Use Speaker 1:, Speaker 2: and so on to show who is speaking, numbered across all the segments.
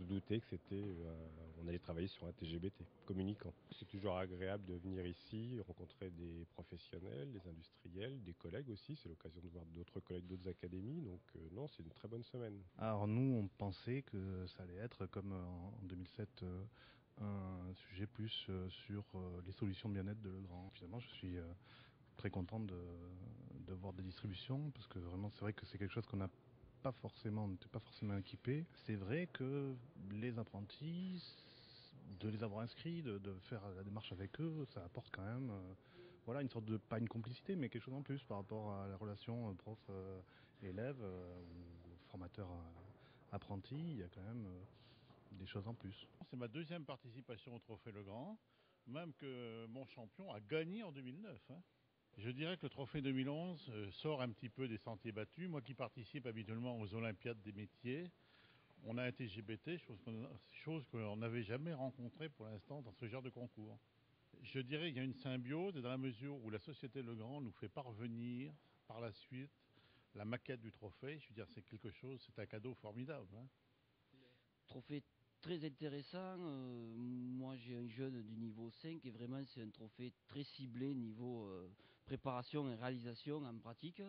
Speaker 1: doutait que on allait travailler sur un TGBT, communicant. C'est toujours agréable de venir ici, rencontrer des professionnels, des industriels, des collègues aussi. C'est l'occasion de voir d'autres collègues d'autres académies. Donc non, c'est une très bonne semaine.
Speaker 2: Alors nous, on pensait que ça allait être comme en 2007, un sujet plus sur les solutions de bien-être de Legrand. Finalement, je suis très content de voir des distributions, parce que vraiment, c'est vrai que c'est quelque chose qu'on n'a pas forcément, on n'était pas forcément équipé. C'est vrai que les apprentis, de les avoir inscrits, de faire la démarche avec eux, ça apporte quand même voilà, une sorte de, pas une complicité, mais quelque chose en plus par rapport à la relation prof-élève ou formateur-apprenti. Il y a quand même des choses en plus.
Speaker 3: C'est ma deuxième participation au Trophée Legrand, même que mon champion a gagné en 2009. Je dirais que le Trophée 2011 sort un petit peu des sentiers battus. Moi qui participe habituellement aux Olympiades des métiers, on a un TGBT, chose qu'on n'avait jamais rencontrée pour l'instant dans ce genre de concours. Je dirais qu'il y a une symbiose dans la mesure où la Société Legrand nous fait parvenir par la suite la maquette du trophée. Je veux dire, c'est quelque chose, c'est un cadeau formidable.
Speaker 4: Trophée très intéressant. Moi, j'ai un jeune du niveau 5 et vraiment, c'est un trophée très ciblé niveau préparation et réalisation en pratique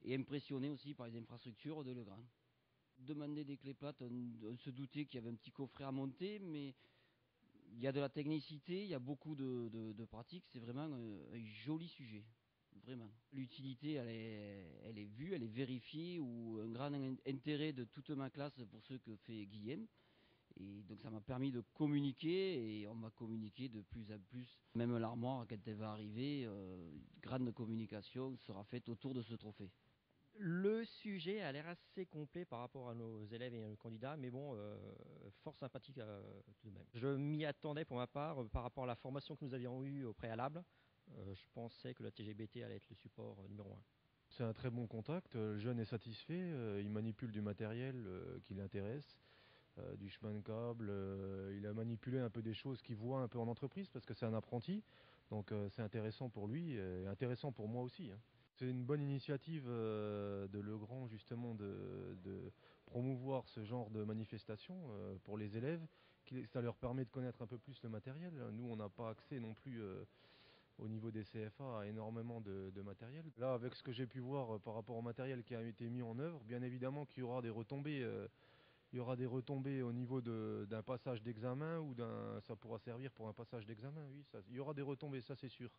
Speaker 4: et impressionné aussi par les infrastructures de Legrand. Demander des clés plates, on se doutait qu'il y avait un petit coffret à monter, mais il y a de la technicité, il y a beaucoup de pratique. C'est vraiment un joli sujet. Vraiment. L'utilité, elle est vue, elle est vérifiée, ou un grand intérêt de toute ma classe pour ce que fait Guillaume. Et donc ça m'a permis de communiquer, et on m'a communiqué de plus en plus. Même l'armoire, quand elle va arriver, grande communication sera faite autour de ce trophée.
Speaker 5: Le sujet a l'air assez complet par rapport à nos élèves et à nos candidats, mais bon, fort sympathique tout de même. Je m'y attendais pour ma part, par rapport à la formation que nous avions eue au préalable. Je pensais que la TGBT allait être le support numéro 1.
Speaker 6: C'est un très bon contact, le jeune est satisfait, il manipule du matériel qui l'intéresse, du chemin de câble, il a manipulé un peu des choses qu'il voit un peu en entreprise parce que c'est un apprenti, donc c'est intéressant pour lui et intéressant pour moi aussi. C'est une bonne initiative de Legrand justement de promouvoir ce genre de manifestation pour les élèves. Ça leur permet de connaître un peu plus le matériel. Nous, on n'a pas accès non plus au niveau des CFA à énormément de matériel. Là, avec ce que j'ai pu voir par rapport au matériel qui a été mis en œuvre, bien évidemment qu'il y aura des retombées. Il y aura des retombées au niveau d'un passage d'examen ou ça pourra servir pour un passage d'examen, oui. Il y aura des retombées, ça c'est sûr.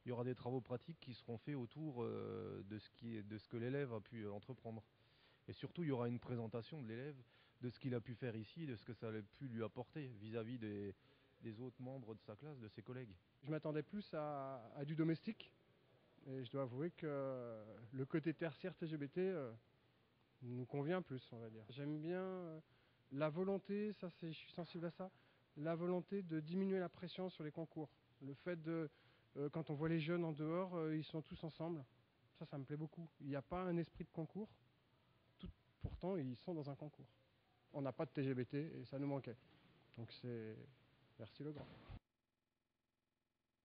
Speaker 6: Il y aura des travaux pratiques qui seront faits autour de ce que l'élève a pu entreprendre. Et surtout, il y aura une présentation de l'élève de ce qu'il a pu faire ici, de ce que ça a pu lui apporter vis-à-vis des autres membres de sa classe, de ses collègues.
Speaker 7: Je m'attendais plus à du domestique. Et je dois avouer que le côté tertiaire TGBT nous convient plus, on va dire. J'aime bien la volonté, je suis sensible à ça, la volonté de diminuer la pression sur les concours. Le fait quand on voit les jeunes en dehors, ils sont tous ensemble. Ça me plaît beaucoup. Il n'y a pas un esprit de concours. Pourtant, ils sont dans un concours. On n'a pas de TGBT et ça nous manquait. Donc merci Legrand.